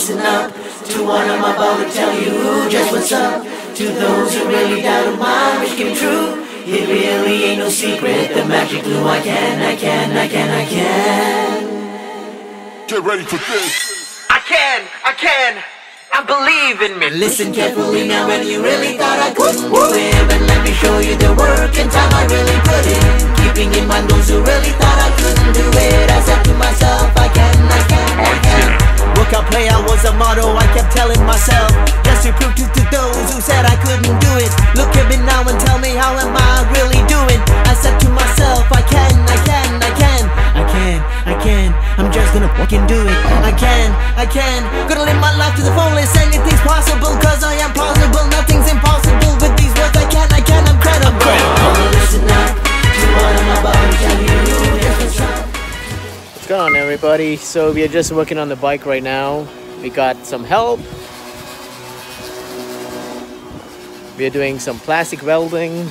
listen up to what I'm about to tell you. Just what's up to those who really doubted my wish came true. It really ain't no secret, the magic glue. I can. Get ready for this. I believe in me. Listen carefully now, when you really thought I couldn't do it, but let me show you the work and time I really put in. Keeping in mind those who really thought I couldn't do it, I said to myself, I can. Work out, play out was a motto I kept telling myself, just to prove to those who said I couldn't do it. Look at me now and tell me, how am I really doing? I said to myself, I can. I'm just gonna fucking do it. I can. Gonna live my life to the fullest. Anything's possible, cause I am possible. Nothing's impossible with these words. I can. I'm credible. Listen up to what I'm about to tell you. What's going on, everybody? So we are just working on the bike right now. We got some help. We are doing some plastic welding.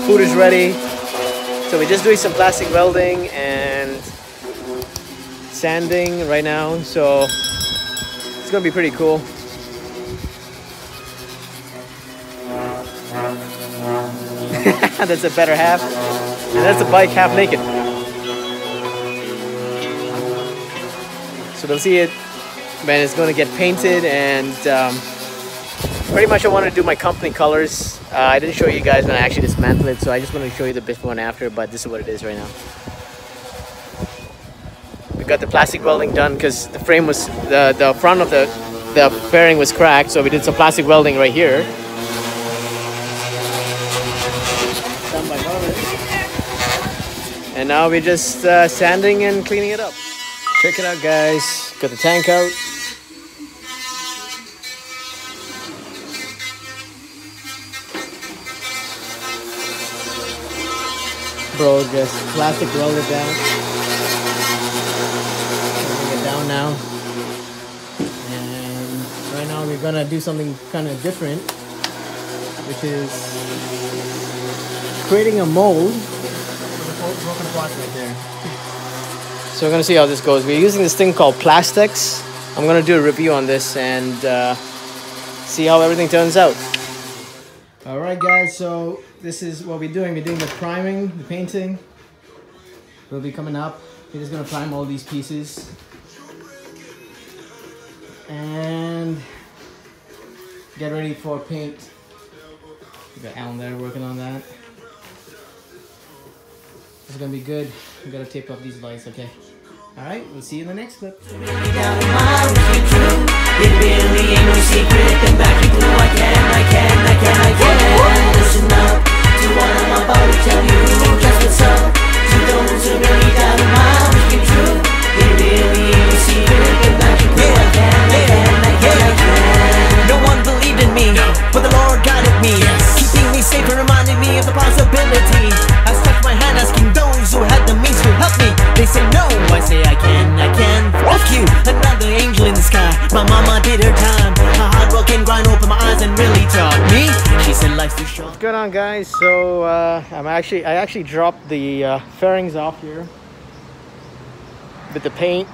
Food is ready. So we're just doing some plastic welding and sanding right now. So it's gonna be pretty cool. That's a better half. And that's the bike half naked. So they'll see it when it's going to get painted, and pretty much I want to do my company colors. I didn't show you guys when I actually dismantled it, so I just wanted to show you the before and after, but this is what it is right now. We got the plastic welding done because the frame was, the front of the fairing was cracked, so we did some plastic welding right here. Done by Norman. And now we're just sanding and cleaning it up. Check it out, guys. Got the tank out. Bro, just plastic welded down. Bring it down now. And right now we're gonna do something kind of different, which is creating a mold. Broken parts right there. So we're gonna see how this goes. We're using this thing called Plastics. I'm gonna do a review on this and see how everything turns out. All right, guys. So this is what we're doing. We're doing the priming, the painting. Will be coming up. We're just gonna prime all these pieces and get ready for paint. We got Alan there working on that. It's gonna be good. We gotta tape up these lights, okay? Alright, we'll see you in the next clip. It really ain't no secret, the magic glue. I can. Listen up to what I'm about to tell you. Just what's up to those who really doubted my wish came true. It really ain't no secret, the magic glue. I can. No one believed in me, but the Lord guided me, keeping me safe and reminding me of the possibility. I stretched my hand asking those who had the means to help me. They say no, I say I can. Fuck you, another angel in the sky. My mama did her time. Her hard work and grind opened my eyes and really taught me. She said life's too short. What's going on, guys? So I actually dropped the fairings off here with the paint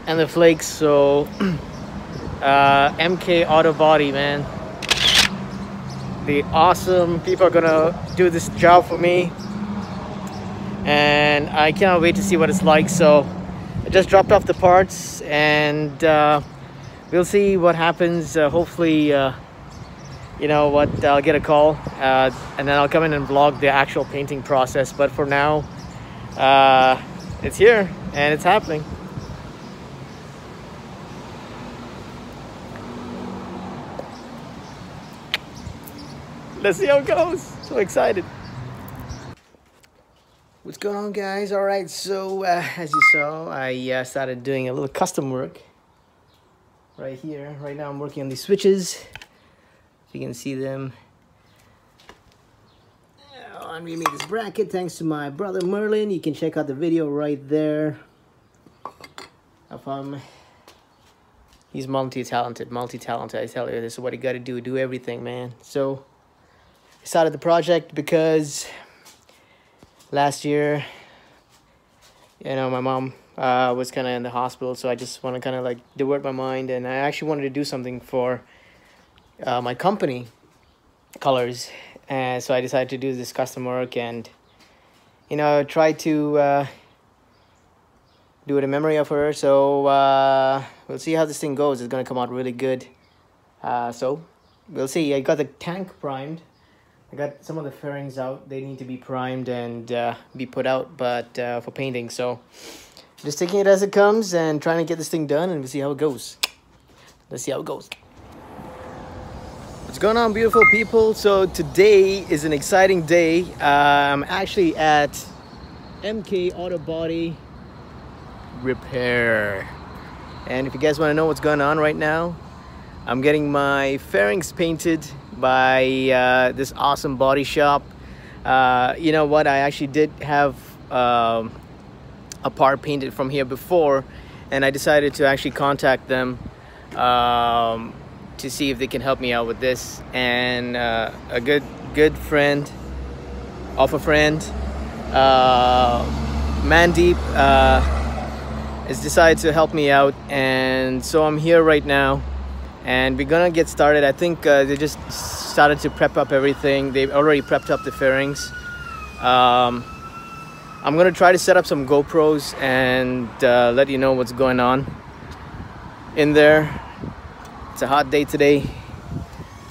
and the flakes. So MK Auto Body, man, the awesome people are gonna do this job for me, and I cannot wait to see what it's like. So I just dropped off the parts, and we'll see what happens. Hopefully you know what, I'll get a call and then I'll come in and vlog the actual painting process. But for now, it's here and it's happening. Let's see how it goes. So excited. What's going on, guys? All right, so as you saw, I started doing a little custom work right here. Right now I'm working on these switches. If you can see them. I'm gonna make this bracket thanks to my brother Merlin. You can check out the video right there of He's multi-talented. I tell you, this is what you got to do. Do everything, man. So I started the project because last year, you know, my mom was kind of in the hospital, so I just want to kind of like divert my mind, and I actually wanted to do something for my company, Colors, and so I decided to do this custom work and, you know, try to do it in memory of her. So we'll see how this thing goes. It's gonna come out really good. So we'll see. I got the tank primed. I got some of the fairings out. They need to be primed and be put out, but for painting. So just taking it as it comes and trying to get this thing done, and we'll see how it goes. Let's see how it goes. What's going on, beautiful people? So today is an exciting day. I'm actually at MK Auto Body Repair, and if you guys want to know what's going on right now, I'm getting my fairings painted by this awesome body shop. You know what, I actually did have a part painted from here before, and I decided to actually contact them to see if they can help me out with this. And a good friend of a friend, Mandeep, has decided to help me out, and so I'm here right now, and we're gonna get started. I think they just started to prep up everything. They've already prepped up the fairings. I'm gonna try to set up some GoPros and let you know what's going on in there. It's a hot day today,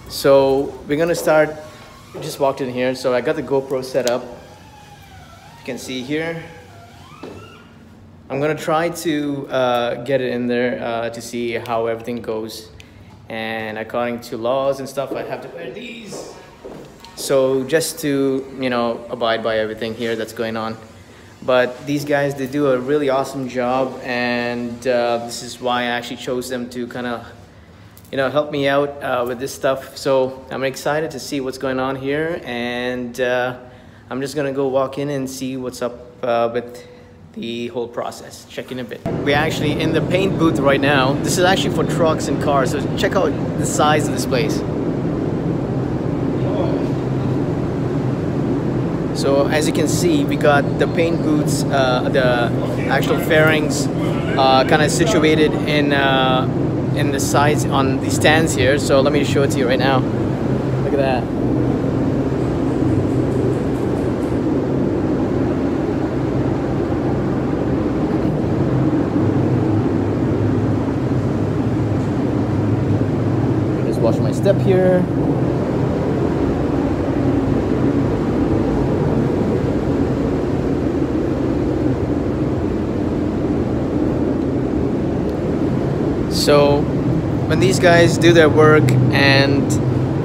so we're gonna start. Just walked in here, so I got the GoPro set up. You can see here. I'm gonna try to get it in there to see how everything goes, and according to laws and stuff, I have to wear these. So just to, you know, abide by everything here that's going on. But these guys, they do a really awesome job, and this is why I actually chose them to kind of, you know, help me out with this stuff. So I'm excited to see what's going on here, and I'm just gonna go walk in and see what's up with the whole process. Check in a bit. We're actually in the paint booth right now. This is actually for trucks and cars, so check out the size of this place. So as you can see, we got the paint booths, the actual fairings kind of situated in the sides on the stands here. So let me show it to you right now. Look at that. Just watch my step here. So when these guys do their work, and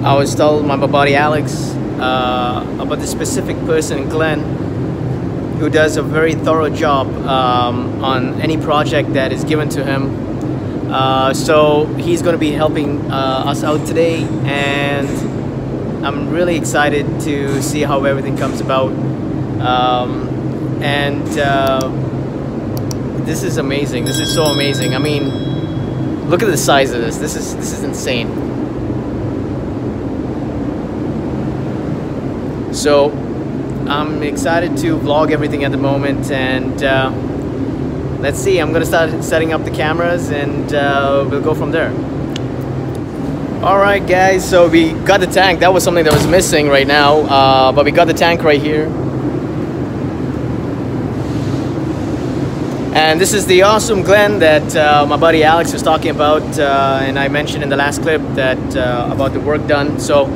I was told my buddy Alex about this specific person, Glenn, who does a very thorough job on any project that is given to him. So he's going to be helping us out today, and I'm really excited to see how everything comes about. This is amazing. This is so amazing. I mean, look at the size of this. This is insane. So I'm excited to vlog everything at the moment, and let's see. I'm gonna start setting up the cameras, and we'll go from there. All right, guys. So we got the tank. That was something that was missing right now, but we got the tank right here. And this is the awesome Glenn that my buddy Alex was talking about, and I mentioned in the last clip that about the work done. So,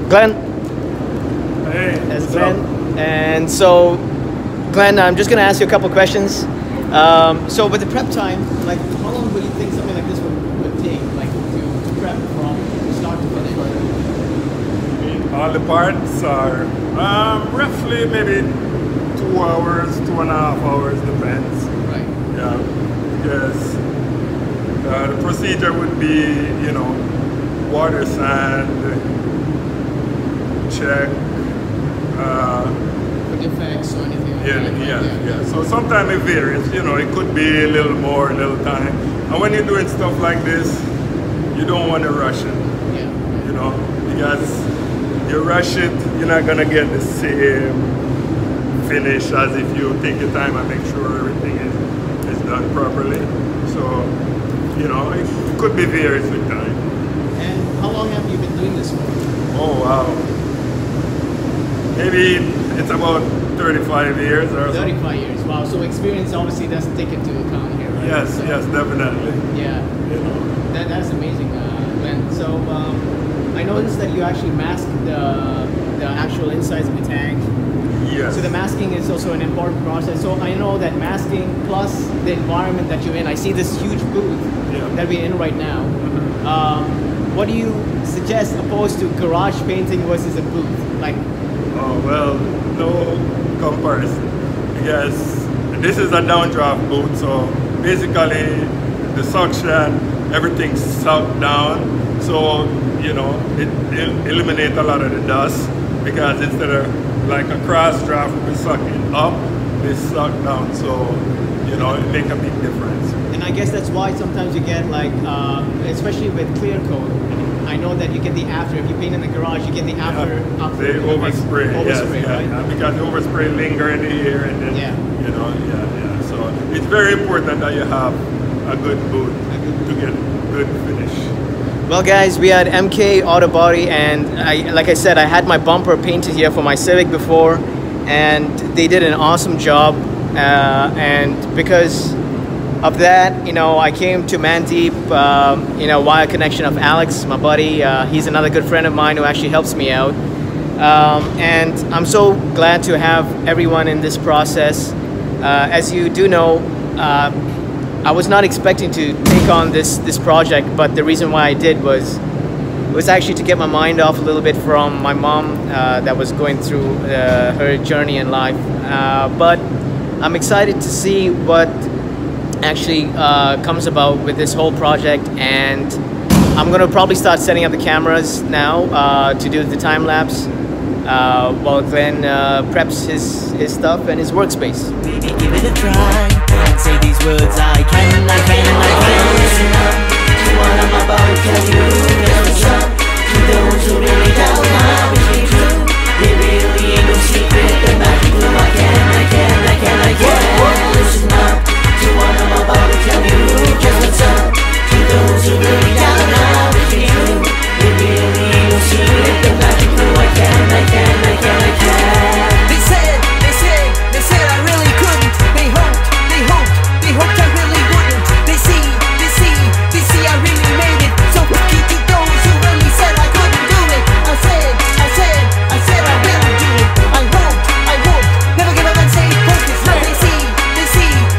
Glenn, hey, that's Glenn. And so, Glenn, I'm just gonna ask you a couple questions. So, with the prep time, like, how long would you think something like this would take, like, to prep from start to finish? All the parts are roughly maybe 2 hours, 2.5 hours, depends. Yeah, because the procedure would be, you know, water, sand, check. For defects or anything like that? Yeah. So sometimes it varies, you know, it could be a little more, a little time. And when you're doing stuff like this, you don't want to rush it. Yeah. You know, because you rush it, you're not gonna get the same finish as if you take your time and make sure everything is done properly. So, you know, it could be varies with time. And how long have you been doing this for? Oh wow. Maybe it's about 35 years or so. 35 years. Wow. So experience obviously doesn't take into account here, right? Yes, So, yes, definitely. Yeah. You know. That's amazing, Glenn. So I noticed that you actually mask the actual insides of the tank. Yes. So the masking is also an important process. So I know that masking plus the environment that you're in. I see this huge booth that we're in right now. What do you suggest opposed to garage painting versus a booth? Like, Oh well, no comparison, because this is a downdraft boot, so basically the suction, everything's sucked down, so you know it eliminates a lot of the dust, because instead of like a cross draft we're sucking up, it's sucked down, so you know it makes a big difference. and I guess that's why sometimes you get like, especially with clear coat, I know that you get the after. If you paint in the garage, you get the after. They overspray, overspray, yes, right? because the overspray linger in the air, and then you know, So it's very important that you have a good boot to get good finish. Well, guys, we had MK Auto Body, and like I said, I had my bumper painted here for my Civic before, and they did an awesome job. And because of that, you know, I came to Mandeep, you know, via connection of Alex, my buddy. He's another good friend of mine who actually helps me out. And I'm so glad to have everyone in this process. As you do know, I was not expecting to take on this project, but the reason why I did was actually to get my mind off a little bit from my mom that was going through her journey in life. But I'm excited to see what actually comes about with this whole project, and I'm gonna probably start setting up the cameras now to do the time lapse while Glenn preps his stuff and his workspace. Baby, give it a try and say these words. I can listen up to what I'm about to tell you. Just what's up to those who really doubt my wish came true. There really ain't no secret, the magic glue. I can listen up to what I'm about to tell you. Just what's up to those who really doubt my wish came true. There really ain't no secret, the magic glue. I can. They said I really couldn't. They hoped I really wouldn't. They see I really made it. So fuck you to those who really said I couldn't do it. I said I will do it. I hope, never give up and say focus. Now they see,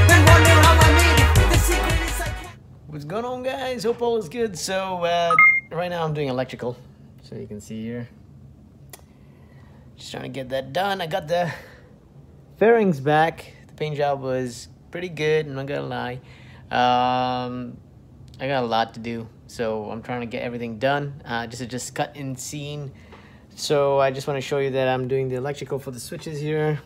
then wonder how I made it. The secret is I can't. What's going on, guys? Hope all is good. So right now I'm doing electrical, so you can see here. Just trying to get that done. I got the fairings back. The paint job was pretty good, I'm not gonna lie. I got a lot to do, so I'm trying to get everything done. Just cut in scene. So I just want to show you that I'm doing the electrical for the switches here,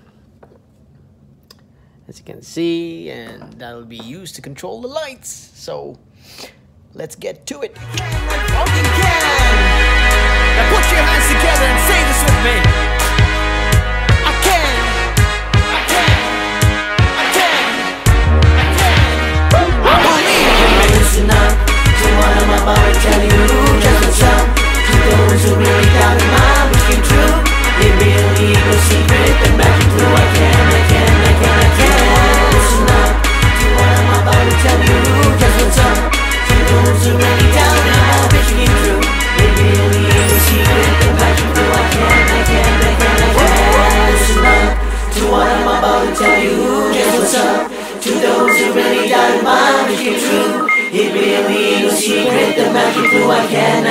as you can see, and that'll be used to control the lights. So let's get to it. Fucking can. Now put your hands together and say this with me. I can. I believe. Listen up to what I'm about to tell you. Just what's up to those who really doubted my wish came true. It really ain't no secret, the magic glue. I can. Listen up to what I'm about to tell you. Just what's up to those who really doubted my wish came true. It really ain't no secret, the magic glue. I can. Listen up to what I'm about to tell you. Just what's up to those who really doubted my wish came true. It really ain't no secret, the magic glue. I can.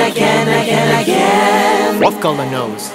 What color nose?